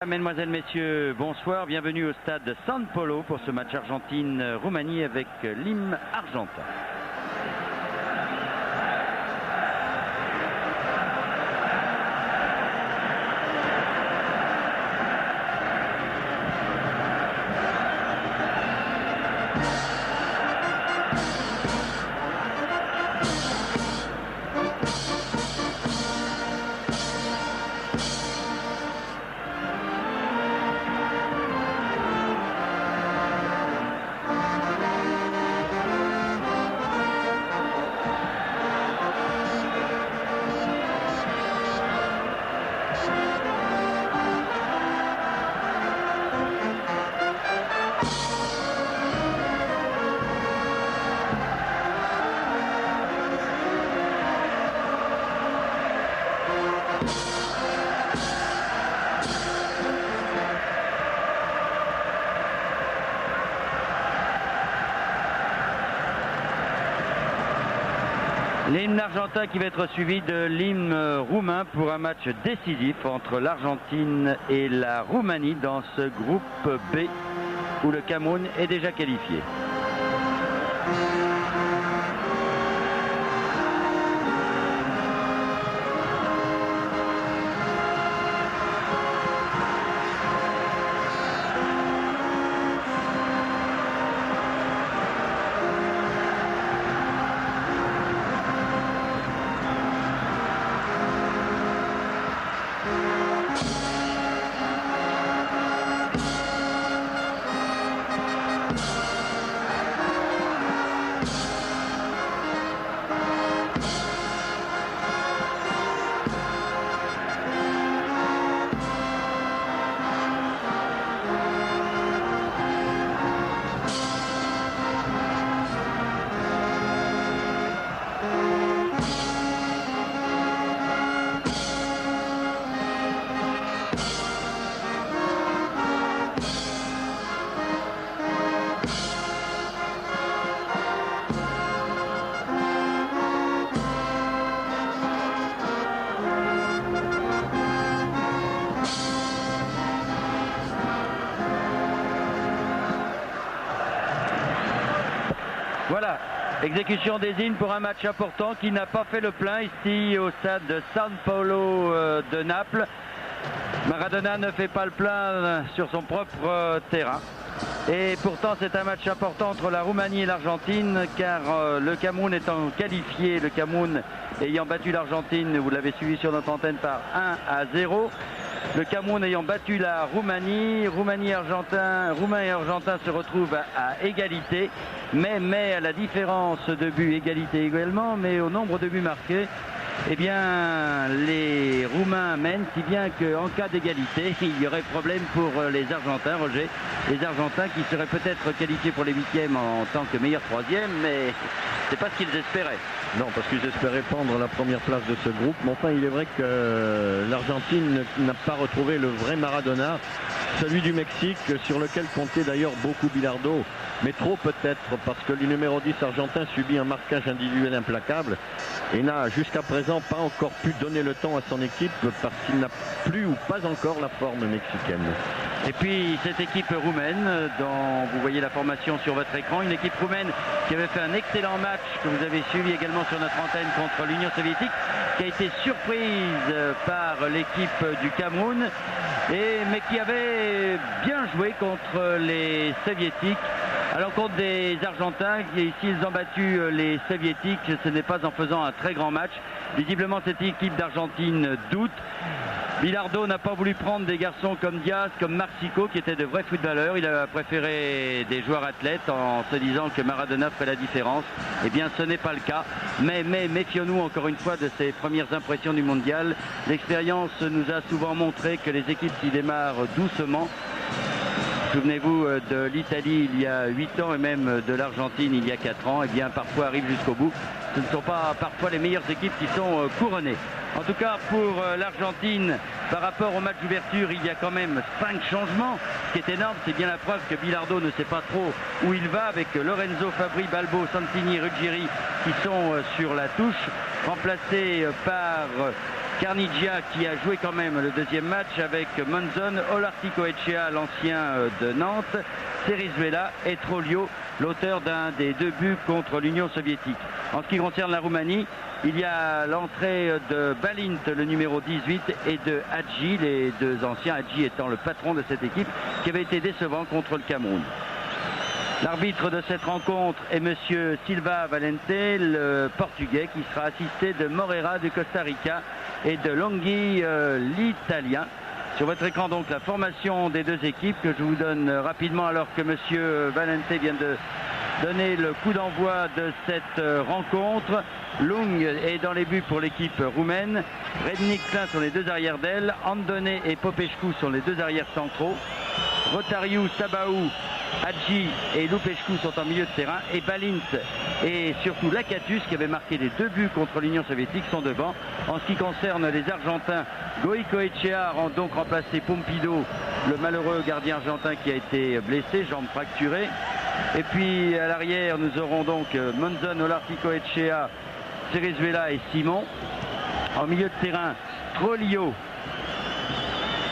Mesdemoiselles, Messieurs, bonsoir, bienvenue au stade de San Polo pour ce match Argentine-Roumanie avec l'hymne argentin. L'hymne argentin qui va être suivi de l'hymne roumain pour un match décisif entre l'Argentine et la Roumanie dans ce groupe B où le Cameroun est déjà qualifié. Voilà, exécution des hymnes pour un match important qui n'a pas fait le plein ici au stade de San Polo de Naples. Maradona ne fait pas le plein sur son propre terrain. Et pourtant c'est un match important entre la Roumanie et l'Argentine car le Cameroun étant qualifié, le Cameroun ayant battu l'Argentine, vous l'avez suivi sur notre antenne par 1-0. Le Cameroun ayant battu la Roumanie, Roumain et Argentin se retrouvent à égalité, mais à la différence de buts, égalité également, mais au nombre de buts marqués, eh bien les Roumains mènent, si bien qu'en cas d'égalité, il y aurait problème pour les Argentins, Roger. Les Argentins qui seraient peut-être qualifiés pour les huitièmes en tant que meilleur troisième, mais c'est pas ce qu'ils espéraient. Non, parce qu'ils espéraient prendre la première place de ce groupe. Mais enfin, il est vrai que l'Argentine n'a pas retrouvé le vrai Maradona, celui du Mexique, sur lequel comptait d'ailleurs beaucoup Bilardo. Mais trop peut-être, parce que le numéro 10 argentin subit un marquage individuel implacable et n'a jusqu'à présent pas encore pu donner le temps à son équipe parce qu'il n'a plus ou pas encore la forme mexicaine. Et puis cette équipe roumaine, dont vous voyez la formation sur votre écran, une équipe roumaine qui avait fait un excellent match que vous avez suivi également sur notre antenne contre l'Union soviétique, qui a été surprise par l'équipe du Cameroun, mais qui avait bien joué contre les soviétiques. À l'encontre des Argentins, s'ils ont battu les Soviétiques, ce n'est pas en faisant un très grand match. Visiblement, cette équipe d'Argentine doute. Bilardo n'a pas voulu prendre des garçons comme Diaz, comme Marsico, qui étaient de vrais footballeurs. Il a préféré des joueurs athlètes en se disant que Maradona ferait la différence. Eh bien, ce n'est pas le cas. Mais méfions-nous encore une fois de ces premières impressions du mondial. L'expérience nous a souvent montré que les équipes qui démarrent doucement, souvenez-vous de l'Italie il y a 8 ans et même de l'Argentine il y a 4 ans, et bien parfois arrivent jusqu'au bout. Ce ne sont pas parfois les meilleures équipes qui sont couronnées. En tout cas, pour l'Argentine, par rapport au match d'ouverture, il y a quand même 5 changements. Ce qui est énorme, c'est bien la preuve que Bilardo ne sait pas trop où il va, avec Lorenzo, Fabri, Balbo, Santini, Ruggieri qui sont sur la touche, remplacés par Carnigia qui a joué quand même le deuxième match avec Monzon, Olarticoechea, l'ancien de Nantes, Cerezuela et Trollio, l'auteur d'un des 2 buts contre l'Union soviétique. En ce qui concerne la Roumanie, il y a l'entrée de Balint, le numéro 18, et de Hadji, les 2 anciens, Hadji étant le patron de cette équipe, qui avait été décevant contre le Cameroun. L'arbitre de cette rencontre est monsieur Silva Valente, le portugais, qui sera assisté de Moreira du Costa Rica et de Longhi, l'italien. Sur votre écran donc la formation des 2 équipes que je vous donne rapidement alors que monsieur Valente vient de donner le coup d'envoi de cette rencontre. Lung est dans les buts pour l'équipe roumaine. Rednik sont les 2 arrières d'aile. Andone et Popescu sont les 2 arrières centraux. Rotariu, Sabaou, Hadji et Lupescu sont en milieu de terrain. Et Balint et surtout Lakatus, qui avait marqué les 2 buts contre l'Union soviétique, sont devant. En ce qui concerne les Argentins, Goicoechea a donc remplacé Pompido, le malheureux gardien argentin qui a été blessé, jambe fracturée. Et puis à l'arrière, nous aurons donc Monzon, Olarticoechea, Cerezuela et Simon. En milieu de terrain, Trollio,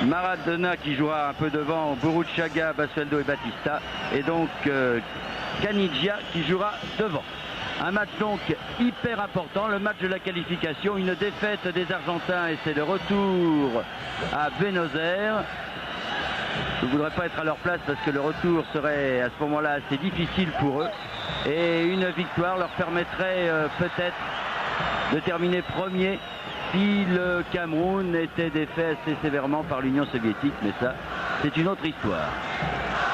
Maradona qui jouera un peu devant, Burruchaga, Basualdo et Batista. Et donc Caniggia qui jouera devant. Un match donc hyper important, le match de la qualification, une défaite des Argentins et c'est le retour à Buenos Aires. Je ne voudrais pas être à leur place parce que le retour serait à ce moment-là assez difficile pour eux. Et une victoire leur permettrait peut-être de terminer premier si le Cameroun était défait assez sévèrement par l'Union soviétique. Mais ça, c'est une autre histoire.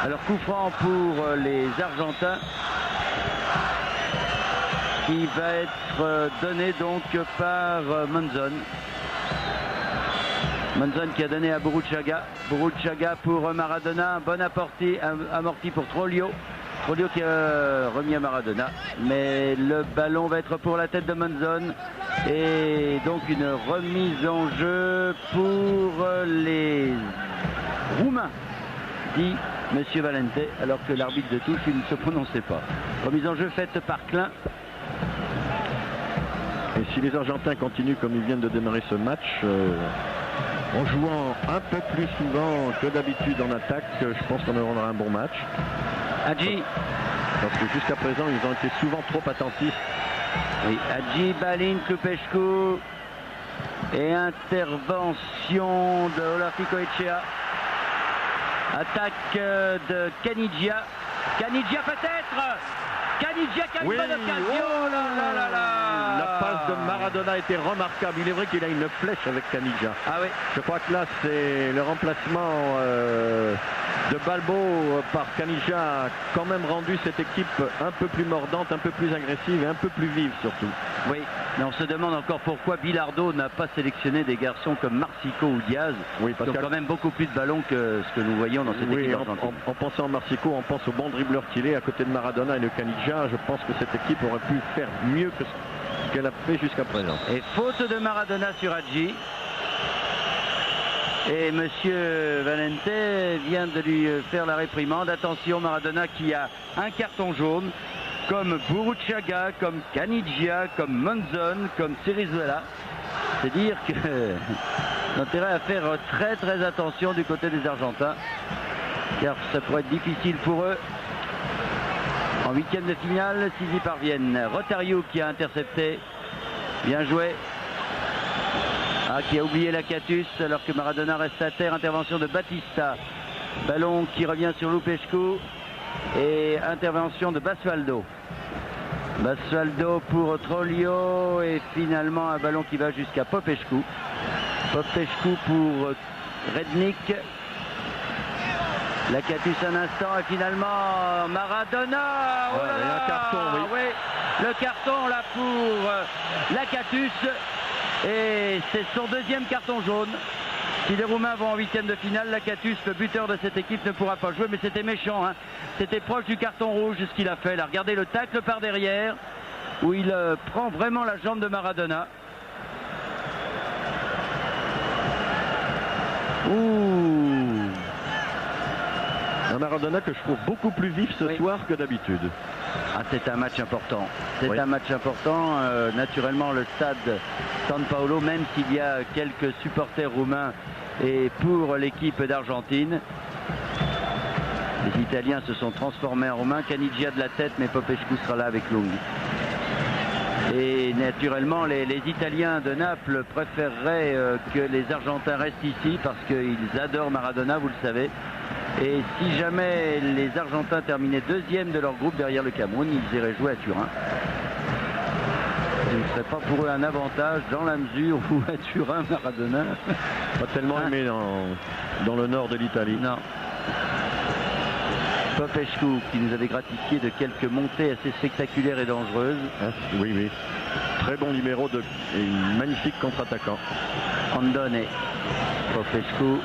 Alors coup franc pour les Argentins qui va être donné donc par Monzon. Monzon qui a donné à Burruchaga. Burruchaga pour Maradona. Un bon amorti pour Trollio. Trollio qui a remis à Maradona. Mais le ballon va être pour la tête de Monzon. Et donc une remise en jeu pour les Roumains, dit Monsieur Valente, alors que l'arbitre de touche il ne se prononçait pas. Remise en jeu faite par Klein. Et si les Argentins continuent comme ils viennent de démarrer ce match, en jouant un peu plus souvent que d'habitude en attaque, je pense qu'on aura un bon match. Hadji. Parce que jusqu'à présent, ils ont été souvent trop attentifs. Oui, Hadji, Balint, Lupescu. Et intervention de Olarticoechea. Attaque de Caniggia. Caniggia peut-être. Caniggia qui a une bonne occasion. Oh là là là là. La passe de Maradona était remarquable. Il est vrai qu'il a une flèche avec Caniggia. Ah oui. Je crois que là c'est le remplacement de Balbo par Caniggia a quand même rendu cette équipe un peu plus mordante, un peu plus agressive et un peu plus vive surtout. Oui, mais on se demande encore pourquoi Bilardo n'a pas sélectionné des garçons comme Marsico ou Diaz, qui ont quand même beaucoup plus de ballons que ce que nous voyons dans cette équipe argentine. En pensant à Marsico, on pense au bon dribbleur qu'il est à côté de Maradona et de Caniggia. Je pense que cette équipe aurait pu faire mieux que ce qu'elle a fait jusqu'à présent. Et faute de Maradona sur Hadji. Et monsieur Valente vient de lui faire la réprimande. Attention, Maradona qui a un carton jaune, comme Burruchaga, comme Caniggia, comme Monzon, comme Cerezuela. C'est dire que l'intérêt à faire très très attention du côté des Argentins, car ça pourrait être difficile pour eux. En 8e de finale, s'ils y parviennent. Rotariu qui a intercepté. Bien joué. Ah, qui a oublié Lakatus alors que Maradona reste à terre. Intervention de Batista. Ballon qui revient sur Lupescu. Et intervention de Basualdo. Basualdo pour Trollio. Et finalement un ballon qui va jusqu'à Popescu. Popescu pour Rednik. Lakatus un instant et finalement Maradona. Oh là là, un carton, oui. Oui, le carton là pour Lakatus. Et c'est son deuxième carton jaune. Si les Roumains vont en 8e de finale, Lakatus, le buteur de cette équipe, ne pourra pas jouer. Mais c'était méchant, hein. C'était proche du carton rouge ce qu'il a fait. Là, regardez le tacle par derrière, où il prend vraiment la jambe de Maradona. Un Maradona que je trouve beaucoup plus vif ce soir que d'habitude. Ah, c'est un match important. C'est Oui. un match important. Naturellement, le stade San Paolo, même s'il y a quelques supporters roumains, et pour l'équipe d'Argentine. Les Italiens se sont transformés en Roumains. Caniggia de la tête, mais Popescu sera là avec Lung. Et naturellement, les Italiens de Naples préféreraient que les Argentins restent ici parce qu'ils adorent Maradona, vous le savez. Et si jamais les Argentins terminaient deuxième de leur groupe derrière le Cameroun, ils iraient jouer à Turin. Ce ne serait pas pour eux un avantage dans la mesure où à Turin, Maradona... Pas tellement aimé dans le nord de l'Italie. Non. Popescu qui nous avait gratifié de quelques montées assez spectaculaires et dangereuses. Hein, oui, oui. Très bon libéraux et magnifique contre-attaquant. Andone. Popescu.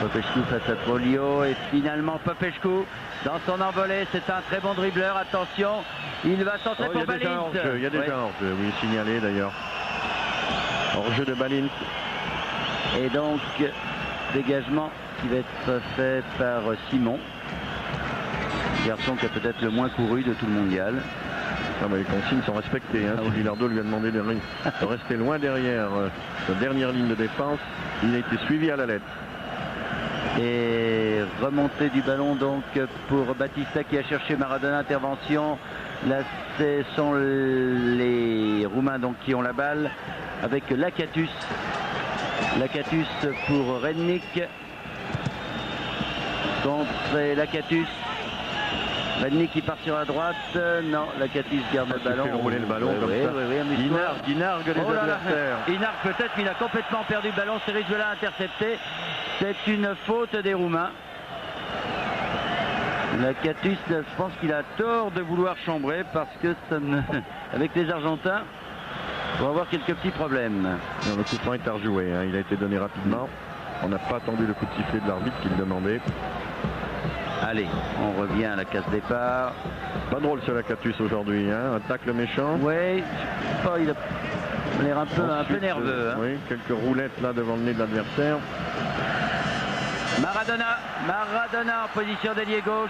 Popescu face à Troglio et finalement Popescu dans son envolée. C'est un très bon dribbleur. Attention, il va centrer pour Balint. Il y a déjà hors-jeu, oui, signalé d'ailleurs. Hors-jeu de Balint. Et donc, dégagement qui va être fait par Simon. Garçon qui a peut-être le moins couru de tout le mondial. Ah bah, les consignes sont respectées. Hein. Bilardo lui a demandé de rester loin derrière la dernière ligne de défense. Il a été suivi à la lettre. Et remontée du ballon donc pour Batista qui a cherché Maradona. Intervention. Là, ce sont les Roumains donc qui ont la balle avec Lakatus. Lakatus pour Rednik. Contre Lakatus. Rednik qui part sur la droite. Non, Lakatus garde le ballon. Il fait rouler le ballon comme ça. Il nargue les adversaires. Il nargue peut-être, mais il a complètement perdu le ballon. C'est Rizuela intercepté. C'est une faute des Roumains. Lakatus, je pense qu'il a tort de vouloir chambrer parce que ça ne... avec les Argentins, on va avoir quelques petits problèmes. Non, le coup franc est à rejouer. Hein. Il a été donné rapidement. On n'a pas attendu le coup de sifflet de l'arbitre qui le demandait. Allez, on revient à la case départ. Pas drôle ce Lakatus aujourd'hui, hein. Un tacle méchant. Oui, je sais pas, il a l'air un peu nerveux. Hein. Oui, quelques roulettes là devant le nez de l'adversaire. Maradona en position d'ailier gauche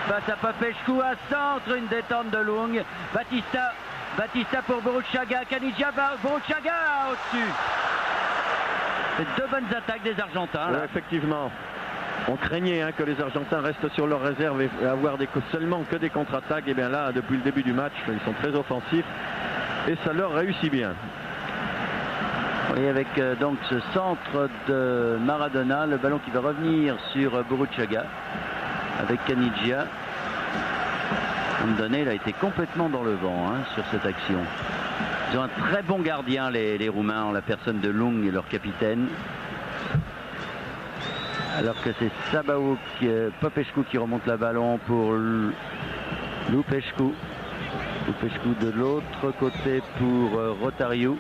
face à Popescu, à centre, une détente de Lung. Batista pour Burruchaga, Caniggia, Burruchaga au-dessus. C'est deux bonnes attaques des Argentins. Là. Ouais, effectivement. On craignait que les Argentins restent sur leur réserve et avoir seulement que des contre-attaques. Et bien là, depuis le début du match, ils sont très offensifs et ça leur réussit bien. Et avec donc ce centre de Maradona, le ballon qui va revenir sur Burruchaga avec Caniggia. Andone, il a été complètement dans le vent sur cette action. Ils ont un très bon gardien, les Roumains, en la personne de Lung et leur capitaine. Alors que c'est Popescu qui remonte le ballon pour Lupescu. Lupescu de l'autre côté pour Rotariu.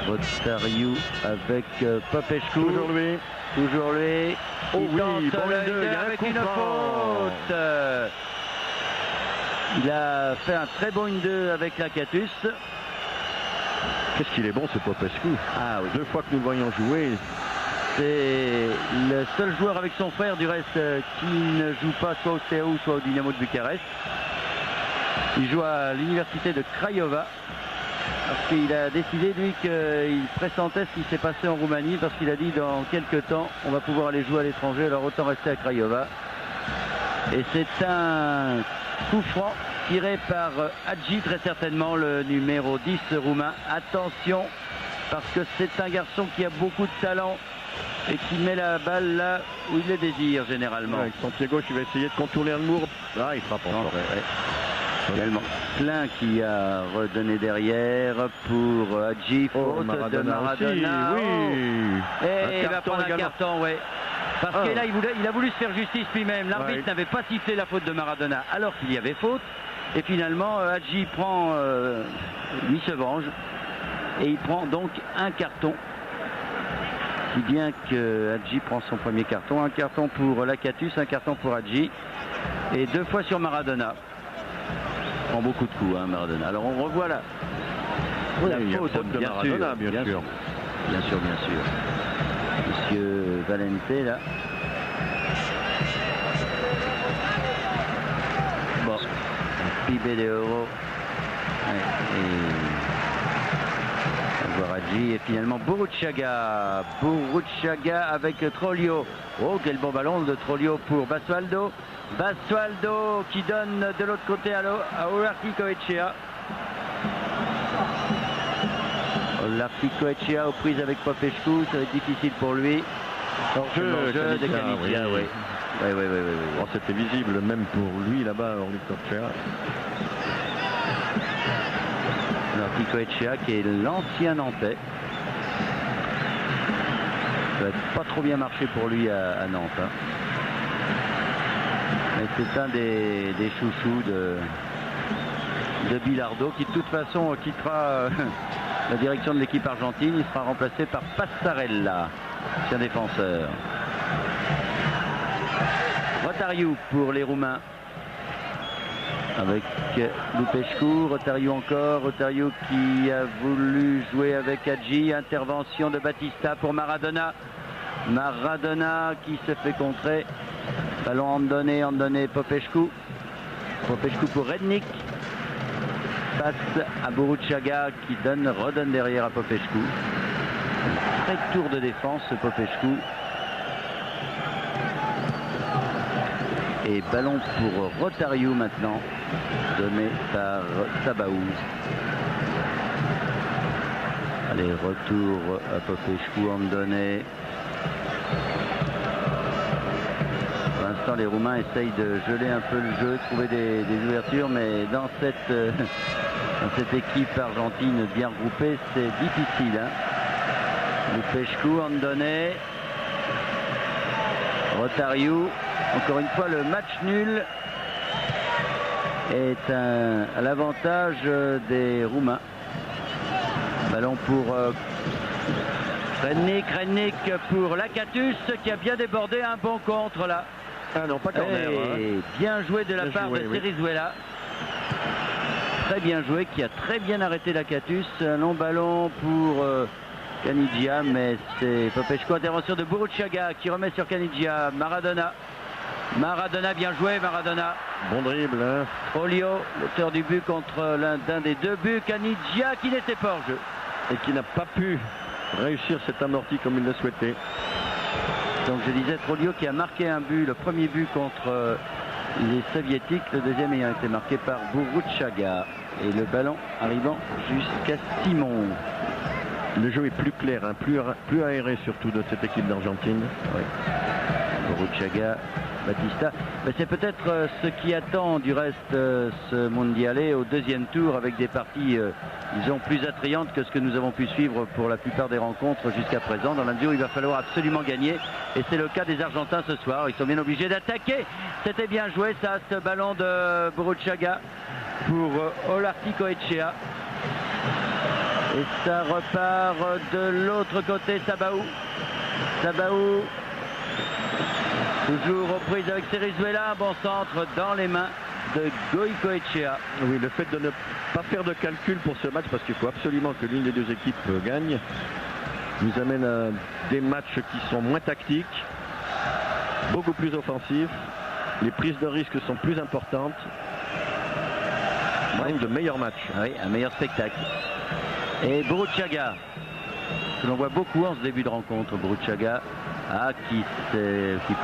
Rotariu avec Popescu. Toujours lui. Oh oui, bon avec une faute. Il a fait un très bon 1-2 avec Lakatus. Qu'est-ce qu'il est bon ce Popescu. Ah oui. Deux fois que nous le voyons jouer. C'est le seul joueur avec son frère du reste qui ne joue pas soit au Steaua soit au Dynamo de Bucarest. Il joue à l'université de Craiova parce qu'il a décidé lui qu'il pressentait ce qui s'est passé en Roumanie parce qu'il a dit dans quelques temps on va pouvoir aller jouer à l'étranger, alors autant rester à Craiova. Et c'est un coup franc tiré par Hadji, très certainement le numéro 10 roumain. Attention parce que c'est un garçon qui a beaucoup de talent et qui met la balle là où il le désire généralement. Ouais, avec son pied gauche, il va essayer de contourner le mur. Ah, il frappe encore. Également. Klein qui a redonné derrière pour Hadji, faute de Maradona. Aussi, oui. Et il va prendre un carton, ouais. Parce que là, il a voulu se faire justice lui-même. L'arbitre n'avait pas sifflé la faute de Maradona alors qu'il y avait faute. Et finalement, Hadji prend, lui se venge. Et il prend donc un carton. Si bien que Hadji prend son premier carton. Un carton pour Lakatus, un carton pour Hadji. Et 2 fois sur Maradona. Il prend beaucoup de coups, Maradona. Alors on revoit là. La faute de Maradona, bien sûr. Bien sûr. Monsieur Valente, là. PIB d'euros. Et finalement Burruchaga avec Troglio. Oh, quel bon ballon de Troglio pour Basualdo. Basualdo qui donne de l'autre côté à Olarticoechea. Olarticoechea aux prises avec Popescu, ça va être difficile pour lui. Hors-jeu de Caniggia, oui. Oh, c'était visible même pour lui là-bas, Olarticoechea. Olarticoechea qui est l'ancien Nantais. Ça va pas trop bien marché pour lui à Nantes. Hein. Mais c'est un des chouchous de Bilardo qui de toute façon quittera la direction de l'équipe argentine. Il sera remplacé par Passarella, ancien défenseur. Rotariu pour les Roumains. Avec Lupescu, Rotariu encore, Rotariu qui a voulu jouer avec Hadji, intervention de Batista pour Maradona. Maradona qui se fait contrer, ballon Andone Popescu. Popescu pour Rednik, passe à Burruchaga qui redonne derrière à Popescu. Très tour de défense Popescu. Et ballon pour Rotariu maintenant, donné par Sabaou. Allez, retour à Popescu, Andone. Pour l'instant, les Roumains essayent de geler un peu le jeu, trouver des ouvertures, mais dans cette équipe argentine bien regroupée, c'est difficile. Hein. Popescu, Andone. Rotariu. Encore une fois, le match nul est à l'avantage des Roumains. Ballon pour Rednik pour Lakatus qui a bien débordé, un bon contre là. Ah non, pas corner. Hein. Bien joué de la part de Cerizuela. Très bien joué, qui a très bien arrêté Lakatus. Un long ballon pour Caniggia, mais c'est Popescu. Intervention de Burruchaga qui remet sur Caniggia. Maradona, bien joué, Maradona. Bon dribble. Hein. Troglio, l'auteur du but contre l'un des deux buts. Caniggia qui n'était pas hors jeu. Et qui n'a pas pu réussir cet amorti comme il le souhaitait. Donc je disais Troglio qui a marqué un but, le premier but contre les Soviétiques, le deuxième ayant été marqué par Burruchaga. Et le ballon arrivant jusqu'à Simon. Le jeu est plus clair, hein, plus aéré surtout de cette équipe d'Argentine. Oui. Burruchaga, Batista. Mais c'est peut-être ce qui attend du reste ce mondialé au deuxième tour avec des parties disons plus attrayantes que ce que nous avons pu suivre pour la plupart des rencontres jusqu'à présent. Dans la mesure où il va falloir absolument gagner et c'est le cas des Argentins ce soir. Ils sont bien obligés d'attaquer. C'était bien joué ça, ce ballon de Burruchaga pour Olarticoechea. Et ça repart de l'autre côté, Sabaou. Toujours reprise avec Cerizuela, un bon centre dans les mains de Goicoechea. Oui, le fait de ne pas faire de calcul pour ce match, parce qu'il faut absolument que l'une des deux équipes gagne, nous amène à des matchs qui sont moins tactiques, beaucoup plus offensifs. Les prises de risque sont plus importantes. Bref, de meilleurs matchs. Oui, un meilleur spectacle. Et Burruchaga, que l'on voit beaucoup en ce début de rencontre, Burruchaga, qui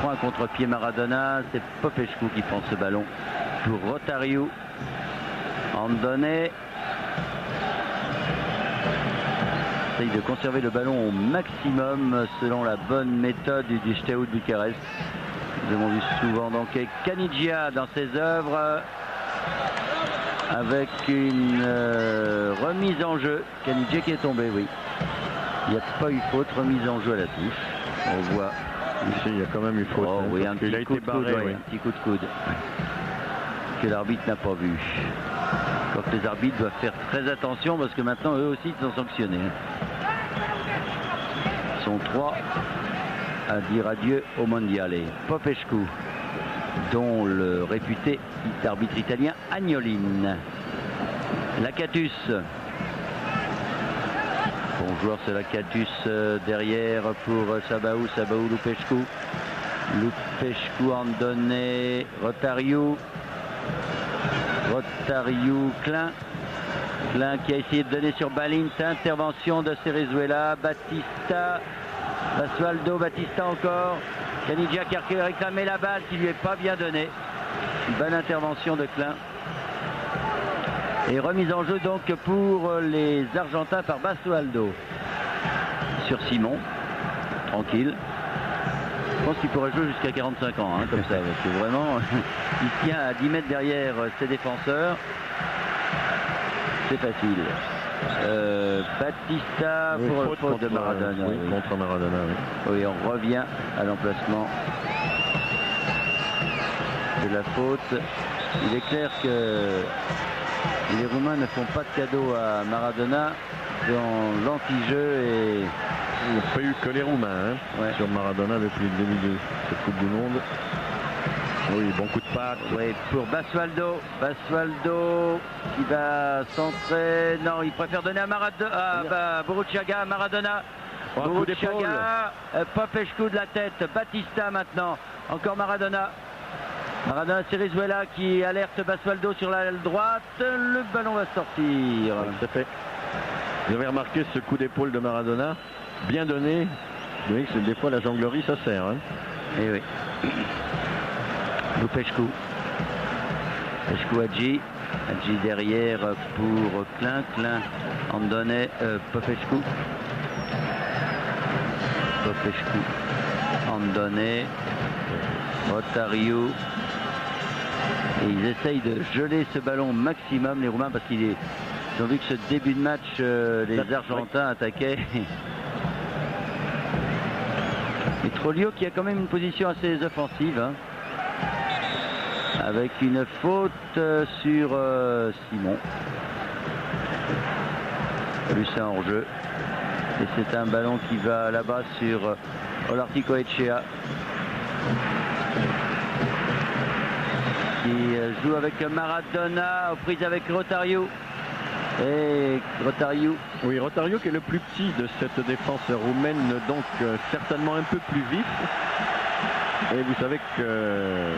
prend un contre-pied Maradona. C'est Popescu qui prend ce ballon pour Rotariu. Andone essaye de conserver le ballon au maximum selon la bonne méthode du Steaua de Bucarest. Nous avons vu souvent donc Caniggia dans ses œuvres avec une remise en jeu. Caniggia qui est tombé, oui. Il n'y a pas eu faute, remise en jeu à la touche. On voit. Ici, il y a quand même eu faute. Oh, oui, un petit coup de coude, oui. Un petit coup de coude que l'arbitre n'a pas vu. Quand les arbitres doivent faire très attention parce que maintenant eux aussi ils sont sanctionnés. Ils sont 3 à dire adieu au mondialé. Popescu, dont le réputé arbitre italien Agnolin. Lakatus. Bon joueur, c'est Lakatus derrière pour Sabaou, Lupescu. Lupescu, Andone, Rotariu. Rotariu, Klein qui a essayé de donner sur Balint. Intervention de Cerezuela. Batista, Batista encore. Caniggia qui a réclamé la balle qui lui est pas bien donnée. Une bonne intervention de Klein. Et remise en jeu donc pour les Argentins par Basualdo sur Simon. Tranquille. Je pense qu'il pourrait jouer jusqu'à 45 ans, hein, comme ça, parce que vraiment, il tient à 10 mètres derrière ses défenseurs. C'est facile. Batista pour le faute de Maradona. Oui, contre Maradona. Oui, on revient à l'emplacement de la faute. Il est clair que les Roumains ne font pas de cadeau à Maradona dans l'anti-jeu et il n'y a pas eu que les Roumains sur Maradona depuis le début de cette Coupe du Monde. Oui, bon coup de patte. Oui, pour Basualdo. Basualdo qui va centrer. Non, il préfère donner à Boruchaga, Maradona. Boruchaga, Popescu de la tête. Batista maintenant. Encore Maradona. Maradona, Cerezuela qui alerte Basualdo sur la droite. Le ballon va sortir. Tout à fait. Vous avez remarqué ce coup d'épaule de Maradona, bien donné. Vous voyez que des fois la jonglerie ça sert. Hein. Eh oui. Popescu. Hadji derrière pour Klein. Andone, Popescu. Andone. Rotariu. Et ils essayent de geler ce ballon au maximum, les Roumains, parce qu'ils ont vu que ce début de match, les Argentins attaquaient. Et Troglio qui a quand même une position assez offensive. Hein, avec une faute sur Simon. Lucien en jeu. Et c'est un ballon qui va là-bas sur Olarticoechea. Qui joue avec Maradona, aux prises avec Rotariu. Et Rotariu. Oui, Rotariu qui est le plus petit de cette défense roumaine, donc certainement un peu plus vif. Et vous savez que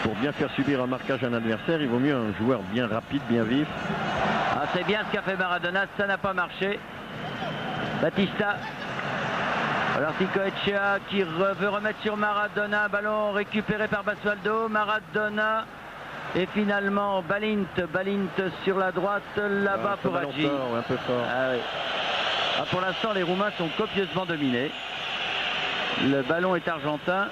pour bien faire subir un marquage à un adversaire, il vaut mieux un joueur bien rapide, bien vif. Ah, c'est bien ce qu'a fait Maradona, ça n'a pas marché. Batista. Olarticoechea qui veut remettre sur Maradona, ballon récupéré par Basualdo. Maradona et finalement Balint sur la droite là-bas pour Hadji. Un peu fort. Ah, oui. Pour l'instant, les Roumains sont copieusement dominés. Le ballon est argentin.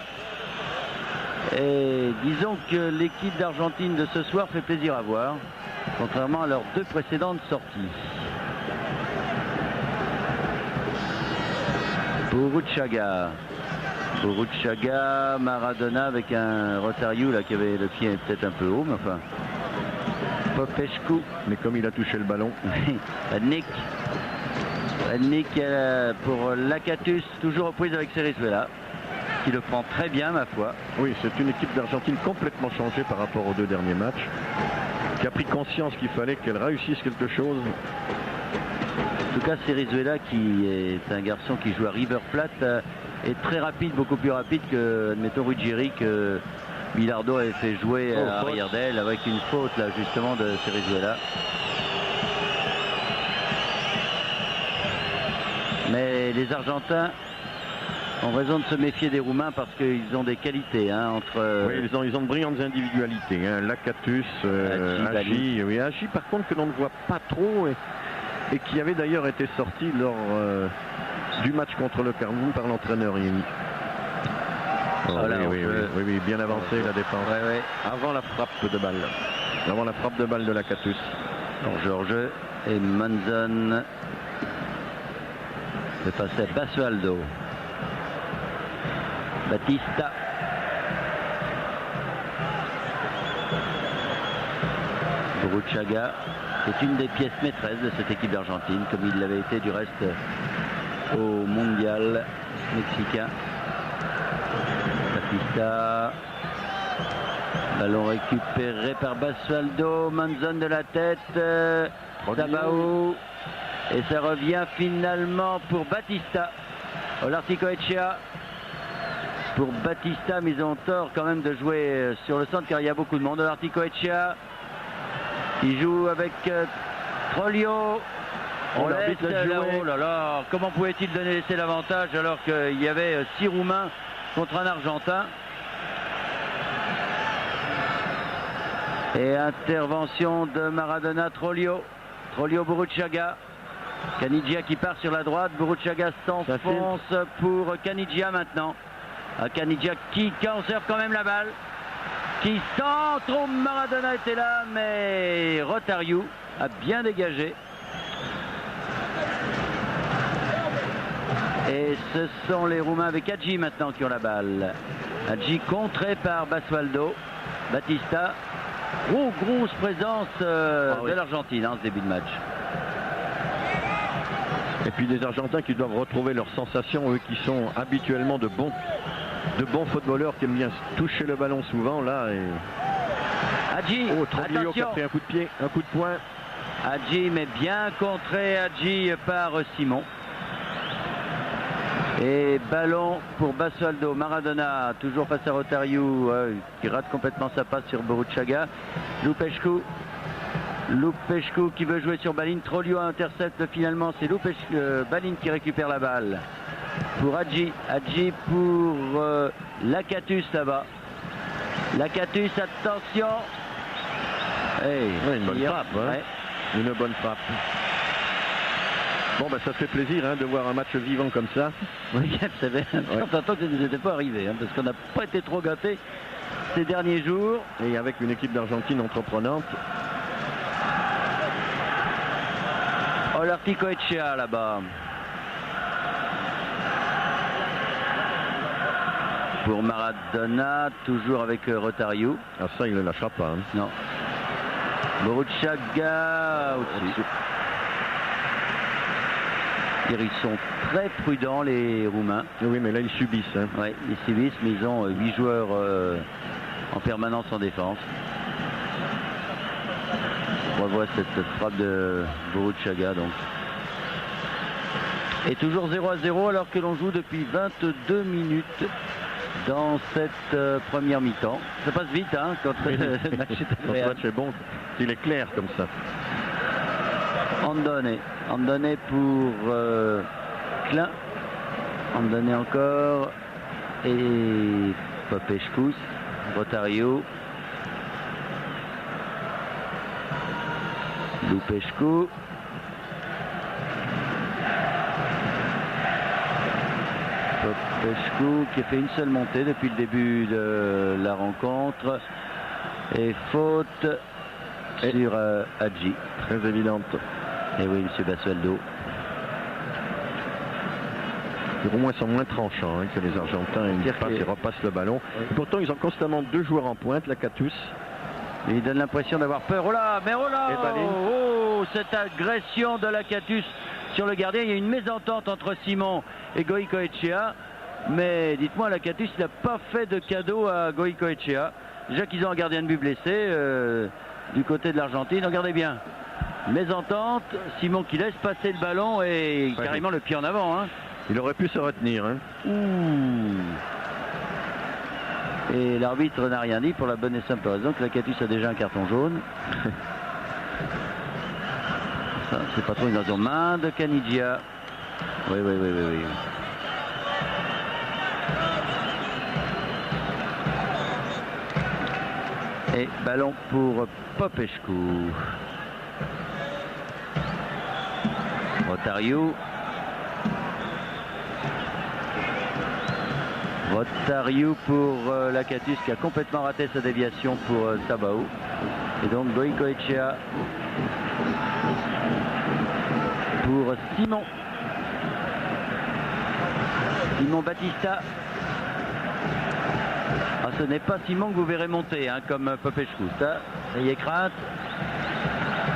Et disons que l'équipe d'Argentine de ce soir fait plaisir à voir, contrairement à leurs deux précédentes sorties. Boruchaga, Maradona avec un Rotariu là qui avait le pied peut-être un peu haut, mais enfin. Popescu. Mais comme il a touché le ballon. Nick pour Lacatus, toujours aux prises avec Cerezuela, qui le prend très bien, ma foi. Oui, c'est une équipe d'Argentine complètement changée par rapport aux deux derniers matchs, qui a pris conscience qu'il fallait qu'elle réussisse quelque chose. En tout cas, Cerezuela, qui est un garçon qui joue à River Plate, est très rapide, beaucoup plus rapide que, admettons, Ruggieri, que Bilardo avait fait jouer à arrière d'aile avec une faute, là, justement, de Cerezuela. Mais les Argentins ont raison de se méfier des Roumains parce qu'ils ont des qualités. Hein, oui, ils ont de brillantes individualités. Hein. Lacatus, Hadji. Oui, Hadji, par contre, que l'on ne voit pas trop et qui avait d'ailleurs été sorti lors du match contre le Cameroun par l'entraîneur Yeni. Oui, bien avancé la défense. Avant la frappe de balle. Avant la frappe de balle de Lacatus. Georges et Manzon. Le passé à Basualdo. Batista. Boruchaga. C'est une des pièces maîtresses de cette équipe d'Argentine, comme il l'avait été du reste au mondial mexicain. Batista. Ballon récupéré par Basualdo. Manzon de la tête. Tabaou. Et ça revient finalement pour Batista. Olarticoechea. Pour Batista, mais ils ont tort quand même de jouer sur le centre car il y a beaucoup de monde. Olarticoechea. Il joue avec Trollio. On l'arbitre laisse laisse là, jouer. oh là là, comment pouvait-il laisser l'avantage alors qu'il y avait 6 Roumains contre un Argentin? Et intervention de Maradona, Trollio. Trollio, Burruchaga. Caniggia qui part sur la droite. Burruchaga s'enfonce pour Caniggia maintenant. Caniggia qui conserve quand même la balle. Qui centre. Oh, Maradona était là, mais Rotariu a bien dégagé. Et ce sont les Roumains avec Hadji maintenant qui ont la balle. Hadji contré par Basualdo. Batista. Grosse présence de l'Argentine en ce début de match. Et puis des Argentins qui doivent retrouver leurs sensations, eux qui sont habituellement de bons footballeurs qui aiment bien toucher le ballon souvent là. Et... Hadji, Troglio qui a pris un coup de pied, un coup de poing. Hadji, mais bien contré Hadji par Simon. Et ballon pour Basualdo. Maradona, toujours face à Rotariu, qui rate complètement sa passe sur Burruchaga. Lupescu qui veut jouer sur Balin. Trollio intercepte finalement. C'est Balin qui récupère la balle. Pour Hadji. Hadji pour Lakatus là-bas. Lakatus, attention. Une bonne frappe. Une bonne frappe. Bon, ça fait plaisir de voir un match vivant comme ça. Oui, ça fait un certain temps que ça ne nous était pas arrivé, parce qu'on n'a pas été trop gâtés ces derniers jours. Et avec une équipe d'Argentine entreprenante. Olarticoechea là-bas. Pour Maradona, toujours avec Rotariu. Ah, ça, il ne lâchera pas. Non. Burruchaga au-dessus. Ils sont très prudents, les Roumains. Oui, mais là, ils subissent. Oui, ils subissent, mais ils ont 8 joueurs en permanence en défense. On revoit cette frappe de Burruchaga, donc. Et toujours 0-0 alors que l'on joue depuis 22 minutes dans cette première mi-temps. Ça passe vite, quand le match est agréable. Le match est bon, il est clair comme ça. Andone pour Klein. Andone encore. Et Popescu. Rotariu. Lupescu. Popescu qui a fait une seule montée depuis le début de la rencontre. Et faute sur Hadji. Très évidente. Et oui, M. Basualdo. Au moins, ils sont moins tranchants que les Argentins. Ils repassent le ballon. Oui. Et pourtant, ils ont constamment 2 joueurs en pointe, Lakatus. Et il donne l'impression d'avoir peur. Oh là, mais oh là, oh, cette agression de Lakatus sur le gardien. Il y a une mésentente entre Simon et Goicoechea. Mais dites-moi, Lakatus, il n'a pas fait de cadeau à Goicoechea. Déjà qu'ils ont un gardien de but blessé du côté de l'Argentine. Regardez bien. Mésentente, Simon qui laisse passer le ballon et carrément le pied en avant. Il aurait pu se retenir. Et l'arbitre n'a rien dit pour la bonne et simple raison que Lakatus a déjà un carton jaune. Ça, c'est pas trop une raison. Main de Caniggia. Oui. Et ballon pour Popescu. Rotariu pour Lakatus qui a complètement raté sa déviation pour Tabao. Et donc Goicoechea pour Simon. Simon Batista. Ce n'est pas Simon que vous verrez monter comme Popescu. Ça, ayez crainte.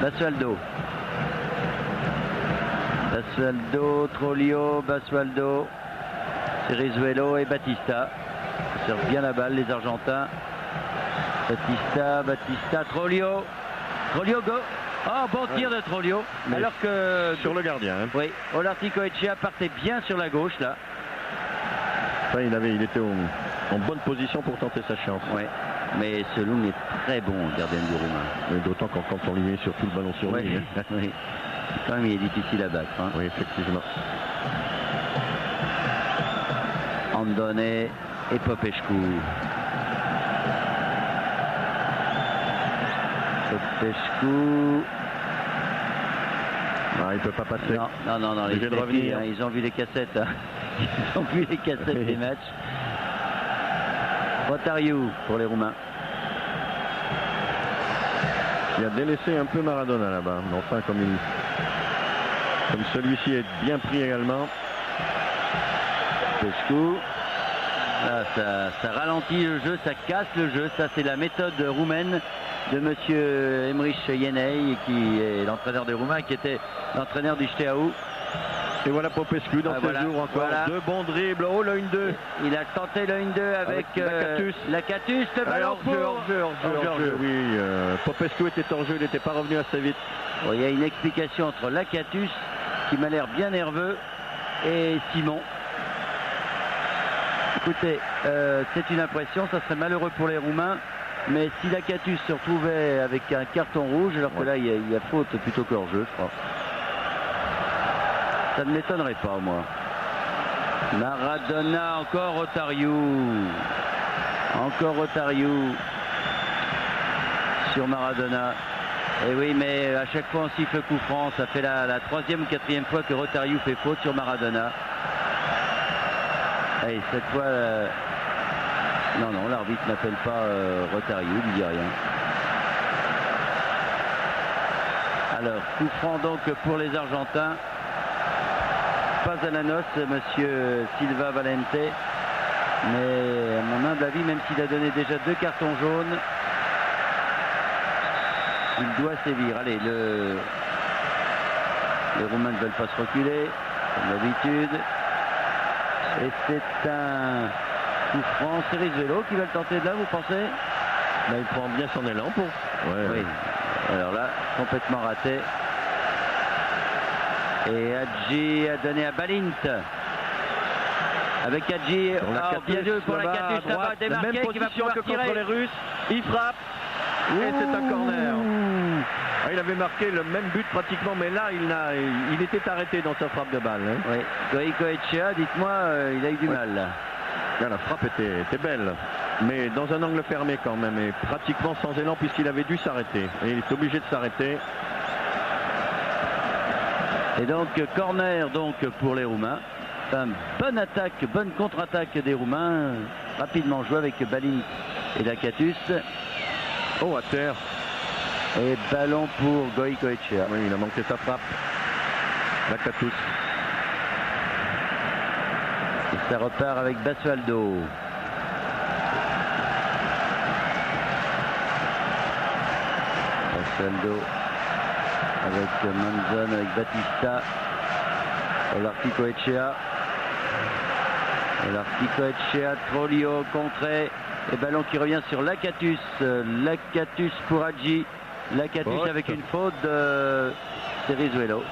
Basualdo. Trollio, Basualdo, Cerizuelo et Batista. Ils servent bien la balle, les Argentins. Batista, Trollio, go. Oh, bon tir de Trollio. Mais alors que sur le gardien. Oui, Olarticoechea partait bien sur la gauche là. Enfin, il était en bonne position pour tenter sa chance. Ouais. Mais Selung est très bon gardien du Roumain. D'autant quand on lui met surtout le ballon sur lui. Oui. Quand même, il est difficile à battre. Hein. Oui, effectivement. Andone et Popescu. Ah, il peut pas passer. Non, les filles, hein, ils ont vu les cassettes. Hein. Ils ont vu les cassettes des matchs. Rotariu pour les Roumains. Il a délaissé un peu Maradona là-bas. Mais enfin, comme celui-ci est bien pris également. Popescu. Là, ça ralentit le jeu, ça casse le jeu. Ça, c'est la méthode roumaine de monsieur Emrich Yenei, qui est l'entraîneur des Roumains, qui était l'entraîneur du Steaua. Et voilà Popescu dans ce jour encore. Voilà. Deux bons dribbles. Oh, le 1-2. Il a tenté le 1-2 avec Lakatus. Le ballon hors-jeu. Oui, Popescu était hors-jeu, il n'était pas revenu assez vite. Bon, il y a une explication entre Lakatus, qui m'a l'air bien nerveux, et Simon. Écoutez, c'est une impression, ça serait malheureux pour les Roumains, mais si Lakatus se retrouvait avec un carton rouge, alors que là il y a faute plutôt que hors-jeu, je crois. Ça ne m'étonnerait pas, moi. Maradona, encore Rotariu. Encore Rotariu sur Maradona. Et oui, mais à chaque fois on siffle coup franc. Ça fait la troisième ou quatrième fois que Rotariu fait faute sur Maradona. Et cette fois, non, l'arbitre n'appelle pas Rotariu, il ne dit rien. Alors, coup franc donc pour les Argentins. Pas à la noce, monsieur Silva Valente, mais à mon humble avis, même s'il a donné déjà 2 cartons jaunes, il doit sévir. Allez, les Roumains ne veulent pas se reculer, comme d'habitude, et c'est un coup franc. C'est Rizuelo qui va le tenter de là, vous pensez? Là, il prend bien son élan pour. Oui, alors là, complètement raté. Et Hadji a donné à Balint. Avec Hadji, bien joué pour Lakatus là-bas, démarqué, qui va pouvoir tirer. Contre les Russes, il frappe. Et c'est un corner. Ah, il avait marqué le même but pratiquement, mais là, il était arrêté dans sa frappe de balle. Hein. Oui, Goicoechea, dites-moi, il a eu du mal. Là. Là, la frappe était belle, mais dans un angle fermé quand même, et pratiquement sans élan, puisqu'il avait dû s'arrêter. Et il est obligé de s'arrêter. Et donc corner donc pour les Roumains. Bonne attaque, bonne contre-attaque des Roumains. Rapidement joué avec Balint et Lakatus. Oh, à terre. Et ballon pour Goicoechea. Oui, il a manqué sa frappe. Lakatus. Et ça repart avec Basualdo. Basualdo. Avec Manzon, avec Batista. Olarticoechea, Trollio contré. Et ballon qui revient sur Lakatus. Lakatus pour Hadji. Lakatus avec une faute de Rizuelo.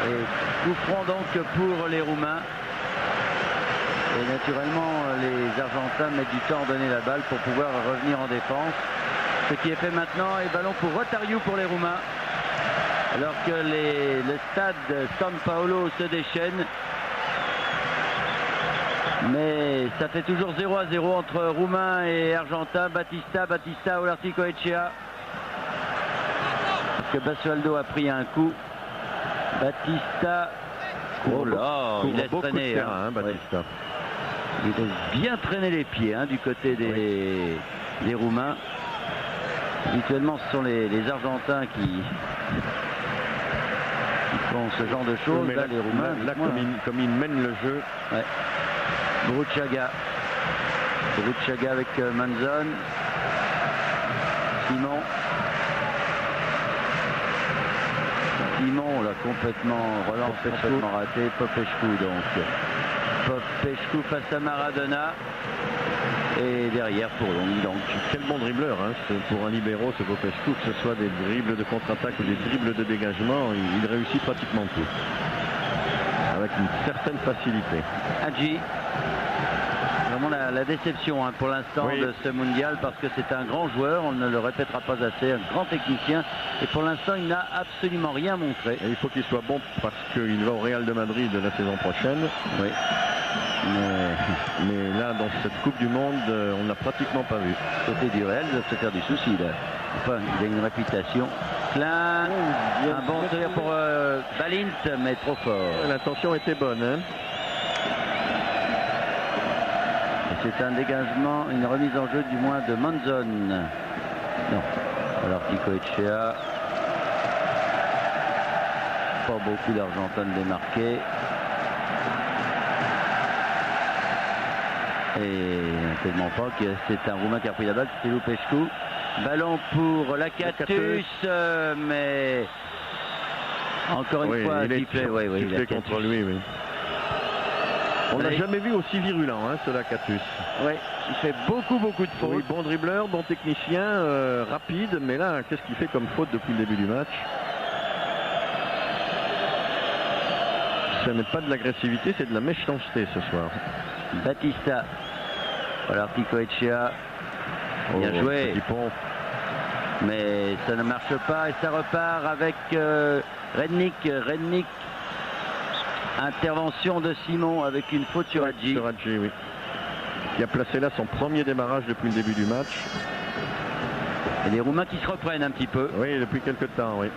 Et coup franc donc pour les Roumains. Et naturellement, les Argentins mettent du temps à donner la balle pour pouvoir revenir en défense. Ce qui est fait maintenant, et ballon pour Rotariu pour les Roumains. Alors que le stade San Paolo se déchaîne. Mais ça fait toujours 0-0 entre Roumains et Argentins. Batista, Olarticoechea. Parce que Basualdo a pris un coup. Batista. Oh là, il laisse traîner. Terrain, Batista. Ouais. Il laisse bien traîner les pieds du côté des Roumains. Habituellement, ce sont les Argentins qui font ce genre de choses. Oui, là, les Roumains, là comme ils mènent le jeu. Ouais. Bruchaga avec Manzon. Simon l'a complètement raté. Popescu donc. Popescu face à Maradona. Et derrière pour Long. Donc. Quel bon dribbleur, hein, pour un libéro, ce Popescu, que ce soit des dribbles de contre-attaque ou des dribbles de dégagement, il réussit pratiquement tout. Avec une certaine facilité. Hadji. Vraiment la déception, hein, pour l'instant, oui, de ce mondial, parce que c'est un grand joueur, on ne le répétera pas assez, un grand technicien, et pour l'instant il n'a absolument rien montré. Et il faut qu'il soit bon parce qu'il va au Real de Madrid la saison prochaine. Oui. Mais là, dans cette Coupe du Monde, on n'a pratiquement pas vu. Côté du Real, il doit se faire du souci là. Enfin, il a une réputation. Klein, un bon sourire pour Balint, mais trop fort. L'intention était bonne, hein. C'est un dégagement, une remise en jeu du moins de Monzon. Non. Alors Tico Echea. Pas beaucoup d'Argentins démarqués. Et tellement pas que c'est un Roumain qui a pris la balle, c'est Lupescu. Ballon pour Lakatus, mais encore une fois, il est contre lui, oui. On l'a jamais vu aussi virulent, hein, ce Lakatus. Oui, il fait beaucoup de fautes. Oui, bon dribbleur, bon technicien, rapide, mais là, qu'est-ce qu'il fait comme faute depuis le début du match? Ce n'est pas de l'agressivité, c'est de la méchanceté ce soir. Batista. Voilà, Tico Echea. Bien joué. Petit pont. Mais ça ne marche pas et ça repart avec Rednick. Rednick. Intervention de Simon avec une faute sur Hadji. Sur Hadji, oui. Qui a placé là son premier démarrage depuis le début du match. Et les Roumains qui se reprennent un petit peu. Oui, depuis quelques temps, oui.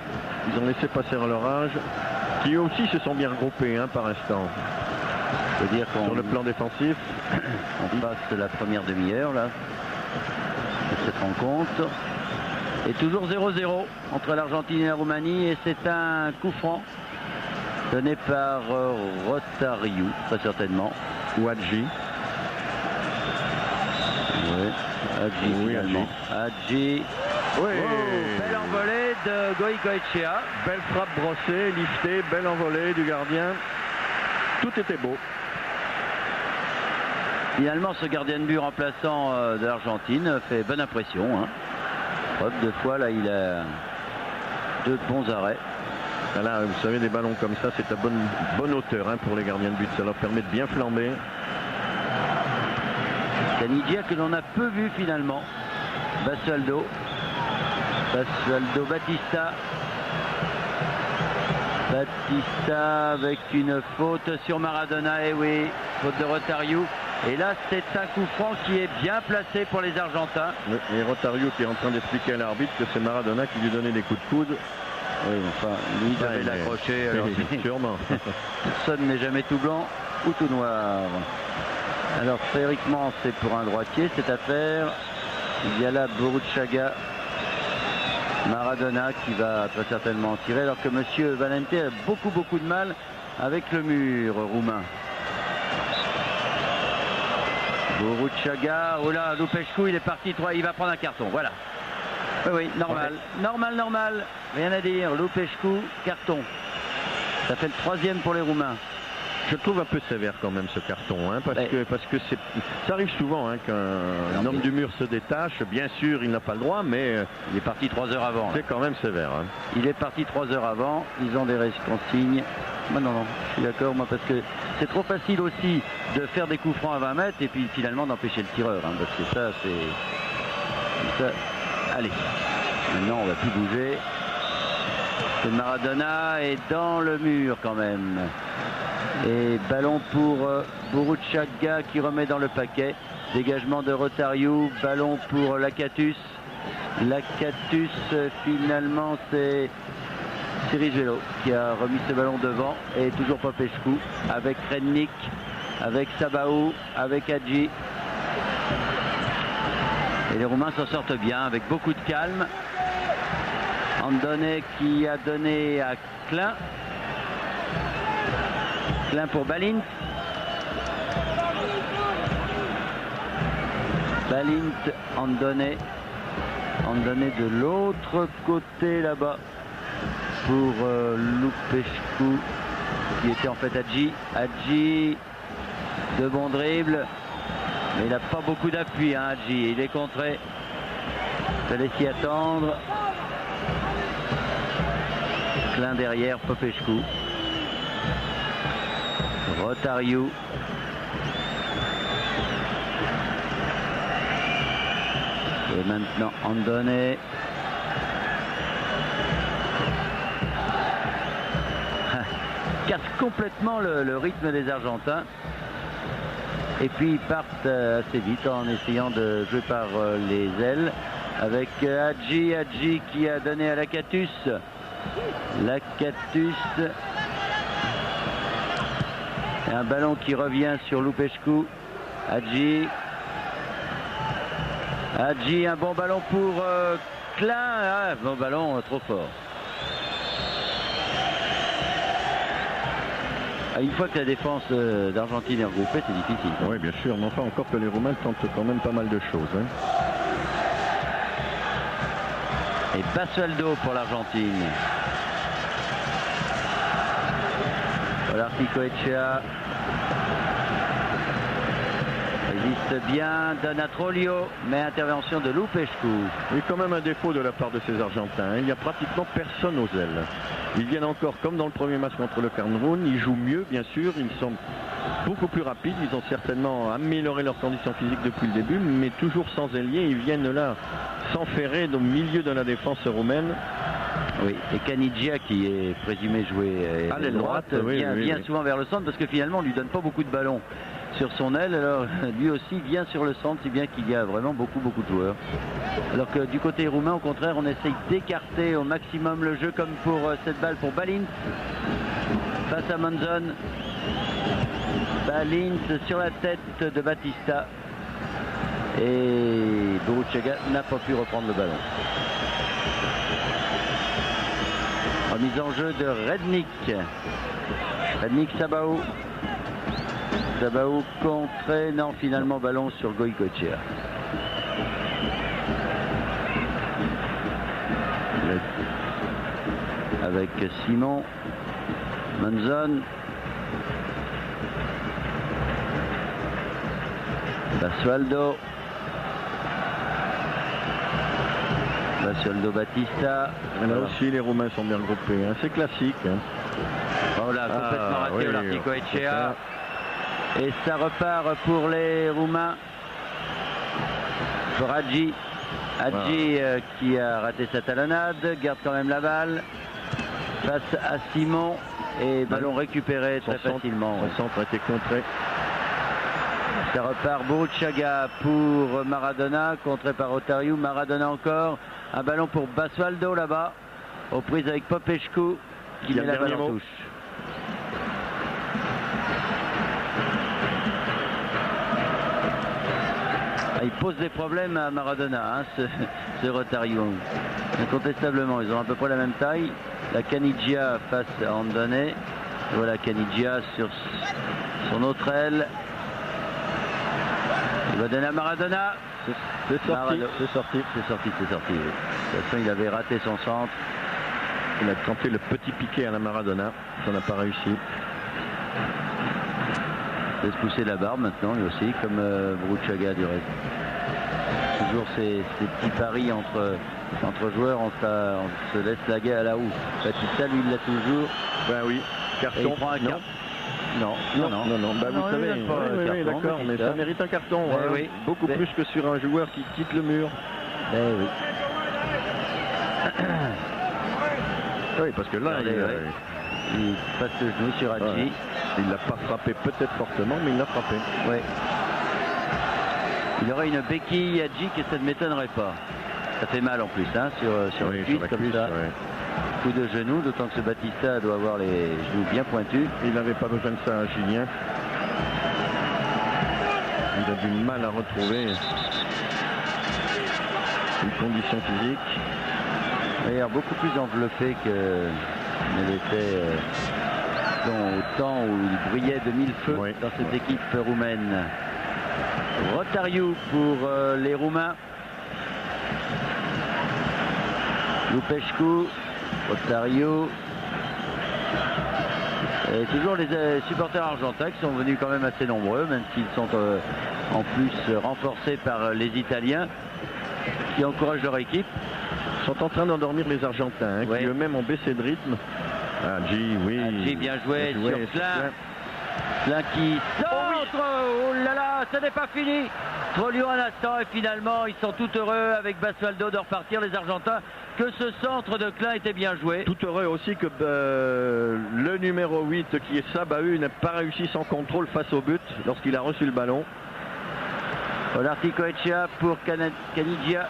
Ils ont laissé passer leur âge. Qui eux aussi se sont bien regroupés, hein, par instant. Je veux dire sur le plan défensif. On passe la première demi-heure là de cette rencontre. Et toujours 0-0 entre l'Argentine et la Roumanie. Et c'est un coup franc donné par Rotario, très certainement. Ou Hadji. Oui, Hadji finalement. Hadji. Oui. Oh, belle envolée de Goico Echea. Belle frappe brossée, liftée, belle envolée du gardien. Tout était beau. Finalement, ce gardien de but remplaçant de l'Argentine fait bonne impression. Hein. Preuve de fois, là, il a deux bons arrêts. Là, vous savez, des ballons comme ça, c'est à bonne hauteur, hein, pour les gardiens de but. Ça leur permet de bien flamber. Canidia que l'on a peu vu finalement. Basualdo. Batista. Batista avec une faute sur Maradona. Et oui, faute de Rotario. Et là, c'est un coup franc qui est bien placé pour les Argentins. Et Rotario qui est en train d'expliquer à l'arbitre que c'est Maradona qui lui donnait des coups de coude. Oui, enfin, lui, il devait l'accrocher. Sûrement. Personne n'est jamais tout blanc ou tout noir. Alors, théoriquement, c'est pour un droitier cette affaire. Il y a là Boruchaga, Maradona qui va très certainement en tirer, alors que Monsieur Valente a beaucoup de mal avec le mur roumain. Boruchaga, oh là, Lupescu, il est parti, il va prendre un carton, voilà. Oui, normal, normal, rien à dire. Lupescu, carton. Ça fait le troisième pour les Roumains. Je trouve un peu sévère quand même ce carton, hein, parce que ça arrive souvent, hein, qu'un homme du mur se détache. Bien sûr, il n'a pas le droit, mais il est parti 3 heures avant. C'est quand même sévère. Hein. Il est parti 3 heures avant. Ils ont des consignes. Non, je suis d'accord, moi, parce que c'est trop facile aussi de faire des coups francs à 20 mètres et puis finalement d'empêcher le tireur, hein, parce que ça, c'est... Allez, maintenant on va plus bouger. C'est Maradona est dans le mur quand même. Et ballon pour Boruchaga qui remet dans le paquet. Dégagement de Rotario. Ballon pour Lakatus. Lakatus, finalement, c'est Cirigello qui a remis ce ballon devant. Et toujours Popescu avec Rednick, avec Sabaou, avec Hadji. Et les Roumains s'en sortent bien avec beaucoup de calme. Andone qui a donné à Klein. Klein pour Balint. Balint, Andone. Andone de l'autre côté là-bas pour Lupescu qui était en fait Hadji. Hadji de bon dribble. Mais il n'a pas beaucoup d'appui, hein, Hadji. Il est contré. Fallait s'y attendre. Klein derrière, Popescu. Rotariou. Et maintenant Andone. Casse complètement le rythme des Argentins. Et puis ils partent assez vite en essayant de jouer par les ailes. Avec Hadji. Hadji qui a donné à Lakatus. Lakatus. Et un ballon qui revient sur Lupescu. Hadji. Hadji, un bon ballon pour Klein. Ah, bon ballon trop fort. Une fois que la défense d'Argentine est regroupée, c'est difficile. Oui, bien sûr, mais enfin encore que les Roumains tentent quand même pas mal de choses. Hein. Et Basualdo pour l'Argentine. Voilà, Picoechea. Résiste bien, donne à Trollio, mais intervention de Lupescu. Oui, quand même un défaut de la part de ces Argentins. Hein. Il n'y a pratiquement personne aux ailes. Ils viennent encore comme dans le premier match contre le Cameroun. Ils jouent mieux, bien sûr. Ils sont beaucoup plus rapides. Ils ont certainement amélioré leurs conditions physiques depuis le début, mais toujours sans ailier. Ils viennent là s'enferrer au milieu de la défense roumaine. Oui, et Caniggia qui est présumé jouer à l'aile droite, vient souvent vers le centre parce que finalement on lui donne pas beaucoup de ballons sur son aile, alors lui aussi vient sur le centre, si bien qu'il y a vraiment beaucoup de joueurs. Alors que du côté roumain, au contraire, on essaye d'écarter au maximum le jeu, comme pour cette balle pour Balint face à Monzon. Balint sur la tête de Batista et Boruchaga n'a pas pu reprendre le ballon. Remise en jeu de Rednik. Rednik Sabao. Sabao contré, non, finalement ballon sur Goïcoechea. Avec Simon, Monzon, Basualdo, Batista. Là aussi les Roumains sont bien groupés, hein. C'est classique. Hein. Oh là, complètement raté Olarticoechea. Et ça repart pour les Roumains. Pour Hadji. Hadji qui a raté sa talonnade, garde quand même la balle face à Simon et ballon récupéré très facilement. Son centre a été contré. Ça repart Boruchaga pour Maradona, contré par Rotariou. Maradona encore. Un ballon pour Basualdo là-bas, aux prises avec Popescu qui met la balle en touche. Il pose des problèmes à Maradona, hein, ce Rotariou. Incontestablement, ils ont à peu près la même taille. La Caniggia face à Andone. Voilà Caniggia sur son autre aile. Il va donner à Maradona. C'est sorti. Oui. De toute façon, il avait raté son centre. Il a tenté le petit piqué à la Maradona. Ça n'a pas réussi. Il laisse pousser la barbe maintenant, lui aussi, comme Boruchaga du reste. Toujours ces petits paris entre joueurs, on se laisse la guerre à la houe. Batista, lui, il l'a toujours. Ben oui, carton. Et il prend un carton. Non. Bah, vous savez, oui, d'accord, mais ça mérite un carton. Hein, oui. Beaucoup plus que sur un joueur qui quitte le mur. Oui. Oui, parce que là, il passe le genou sur Hadji. Ouais. Il ne l'a pas frappé, peut-être fortement, mais il l'a frappé. Oui. Il aurait une béquille Hadji que ça ne m'étonnerait pas. Ça fait mal en plus, hein, sur les cuisses comme ça. Ouais. Coup de genou, d'autant que ce Batista doit avoir les genoux bien pointus. Il n'avait pas besoin de ça, Julien. Il a du mal à retrouver une condition physique. D'ailleurs, beaucoup plus enveloppé que ne l'était au temps où il brillait de mille feux dans cette équipe roumaine. Rotariou pour les Roumains. Lupescu. Rotariou. Et toujours les supporters argentins qui sont venus quand même assez nombreux, même s'ils sont en plus renforcés par les Italiens qui encouragent leur équipe. Ils sont en train d'endormir les Argentins, qui eux-mêmes ont baissé de rythme. Hadji, oui. Hadji, bien joué sur Klein. Klein qui centre. Oh là là, ça n'est pas fini. Trollio un instant et finalement ils sont tout heureux avec Basualdo de repartir, les Argentins, que ce centre de Klein était bien joué. Tout heureux aussi que le numéro 8 qui est Sabahu n'a pas réussi son contrôle face au but lorsqu'il a reçu le ballon. Olarticoechea pour Canigia.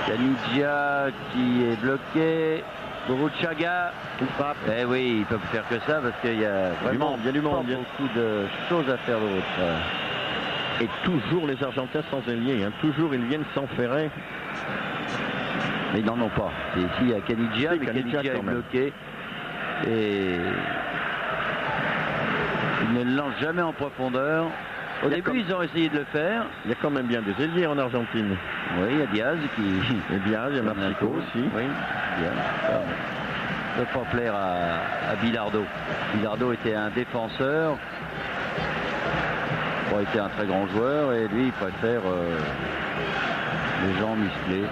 Canigia qui est bloqué. Boruchaga. Eh oui, ils peuvent faire que ça parce qu'il y a vraiment beaucoup de choses à faire d'autres. Et toujours les Argentins sans ailier, toujours ils viennent s'enferrer. Mais ils n'en ont pas. Et ici il y a Canigia, mais Canigia est bloqué. Et ils ne lancent jamais en profondeur. Au début, ils ont essayé de le faire. Il y a quand même bien des ailiers en Argentine. Oui, il y a Diaz qui... Et Diaz, il y a Martico aussi. Oui, Diaz. Ça ne peut pas plaire à Bilardo. Bilardo était un défenseur. Bon, il était un très grand joueur et lui, il préfère les gens musclés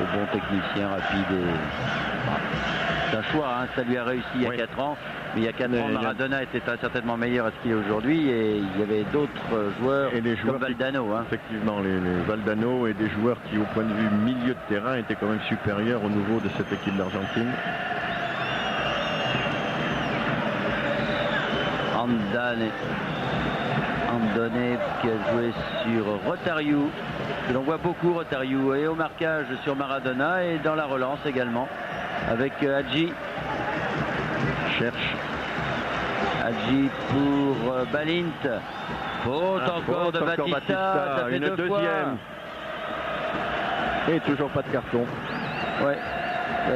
aux bons techniciens rapides. C'est un choix, ça lui a réussi il y a 4 ans. Mais il y a 4 ans, Maradona était certainement meilleur à ce qu'il est aujourd'hui et il y avait d'autres joueurs, comme Valdano. Effectivement, les Valdano et des joueurs qui, au point de vue milieu de terrain, étaient quand même supérieurs au niveau de cette équipe d'Argentine. Andone qui a joué sur Rotariu, que l'on voit beaucoup Rotariu, et au marquage sur Maradona et dans la relance également avec Hadji. Cherche Hadji pour Balint. Faute encore de Batista. Ça fait une deuxième. Et toujours pas de carton. Ouais.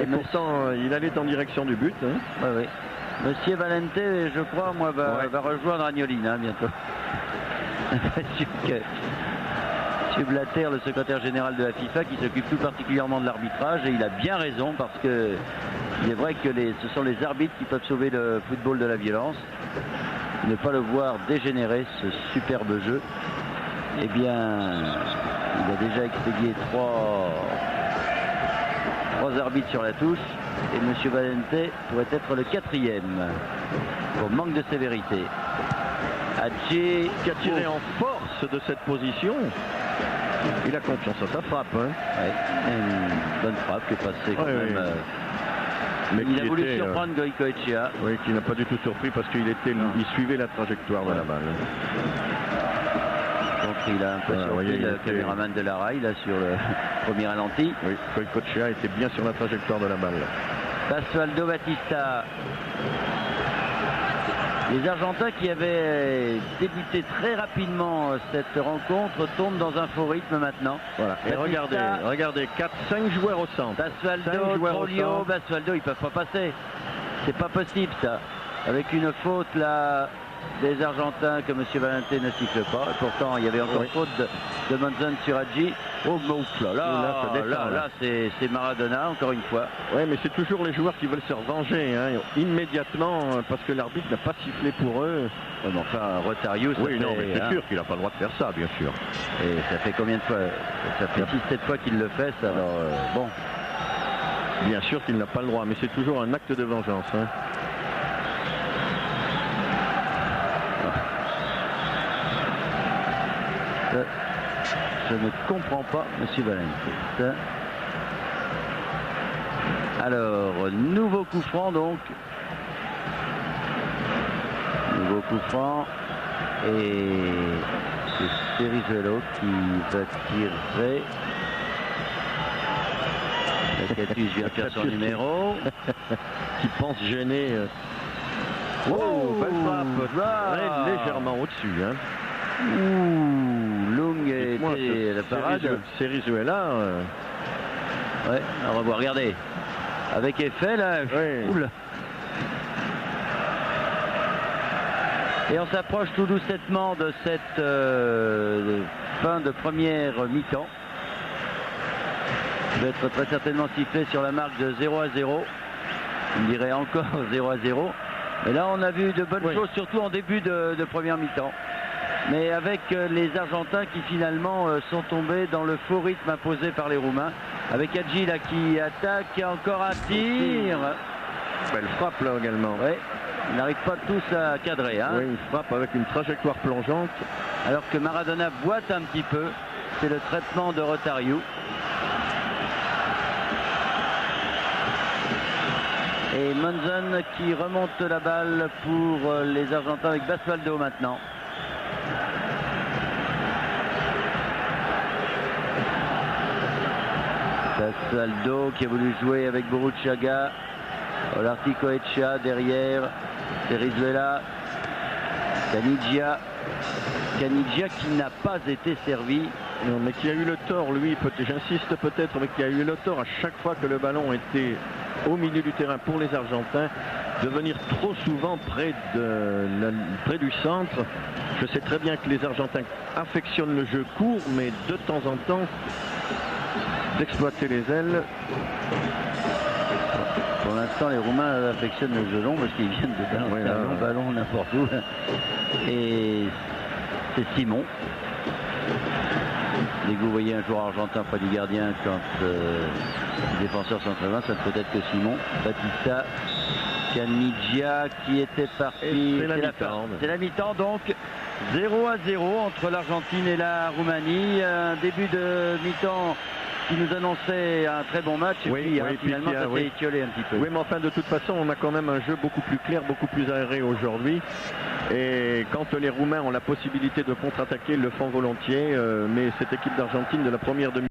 Et pourtant il allait en direction du but. Oui. Monsieur Valente, je crois, va rejoindre Agnolina bientôt. M. Blatter, le secrétaire général de la FIFA, qui s'occupe tout particulièrement de l'arbitrage, et il a bien raison parce que il est vrai que ce sont les arbitres qui peuvent sauver le football de la violence. Ne pas le voir dégénérer, ce superbe jeu. Eh bien, il a déjà expédié trois arbitres sur la touche. Et M. Valente pourrait être le 4e pour manque de sévérité. Hadji qui a tiré en force de cette position. Il a confiance à sa frappe. Une bonne frappe qui est passée quand même. Mais il a voulu surprendre Goicoechea. Oui, qui n'a pas du tout surpris parce qu'il suivait la trajectoire de la balle. Donc il a un peu surpris le caméraman de la rail là sur le premier ralenti. Oui, Goicoechea était bien sur la trajectoire de la balle. Basualdo Batista. Les Argentins qui avaient débuté très rapidement cette rencontre tombent dans un faux rythme maintenant. Voilà. Et regardez 4-5 joueurs au centre. Basualdo, Trollio, Basualdo, ils ne peuvent pas passer. C'est pas possible ça. Avec une faute là des Argentins que M. Valente ne siffle pas. Et pourtant, il y avait encore faute de Monzon sur Hadji. Oh, là, c'est Maradona, encore une fois. Oui, mais c'est toujours les joueurs qui veulent se revenger immédiatement parce que l'arbitre n'a pas sifflé pour eux. Mais enfin, Rotariu, c'est sûr qu'il n'a pas le droit de faire ça, bien sûr. Et ça fait combien de fois? Ça fait 6-7 fois qu'il le fait, ça. Alors, bon. Bien sûr qu'il n'a pas le droit, mais c'est toujours un acte de vengeance. Je ne comprends pas, M. Valente. Alors, nouveau coup franc donc. Nouveau coup franc. Et c'est Cerizzuelo qui va tirer. Catus vient faire son numéro. Qui pense gêner. Belle frappe. Très légèrement au-dessus. Long et la parade. Cerizzuela. Ouais, on va voir, regardez. Avec effet là. Oula. Et on s'approche tout doucement de cette fin de première mi-temps. Il va être très certainement sifflé sur la marque de 0-0. On dirait encore 0-0. Et là, on a vu de bonnes choses, surtout en début de première mi-temps. Mais avec les Argentins qui finalement sont tombés dans le faux rythme imposé par les Roumains. Avec Hadji là qui attaque, et encore un tir. Belle frappe là également. Oui, ils n'arrivent pas tous à cadrer. Hein. Oui, une frappe avec une trajectoire plongeante. Alors que Maradona boite un petit peu. C'est le traitement de Rotariou. Et Monzon qui remonte la balle pour les Argentins avec Basualdo maintenant. Basualdo qui a voulu jouer avec Burruchaga. Olarticoechea derrière. Serizuela. Caniggia. Caniggia qui n'a pas été servi. Non, mais qui a eu le tort, lui, j'insiste peut-être, mais qui a eu le tort à chaque fois que le ballon était au milieu du terrain pour les Argentins, de venir trop souvent près du centre. Je sais très bien que les Argentins affectionnent le jeu court, mais de temps en temps, d'exploiter les ailes. Pour l'instant, les Roumains affectionnent le jeu long parce qu'ils viennent de balancer un long ballon n'importe où. Et c'est Simon. Dès que vous voyez un joueur argentin près du gardien quand les défenseurs sont très loin, ça peut être que Simon. Batista, Caniggia qui était parti. C'est la mi-temps donc 0-0 entre l'Argentine et la Roumanie. Un début de mi-temps qui nous annonçait un très bon match. Et puis finalement ça s'est étiolé un petit peu. Oui, mais enfin de toute façon on a quand même un jeu beaucoup plus clair, beaucoup plus aéré aujourd'hui. Et quand les Roumains ont la possibilité de contre-attaquer, ils le font volontiers. Mais cette équipe d'Argentine de la première demi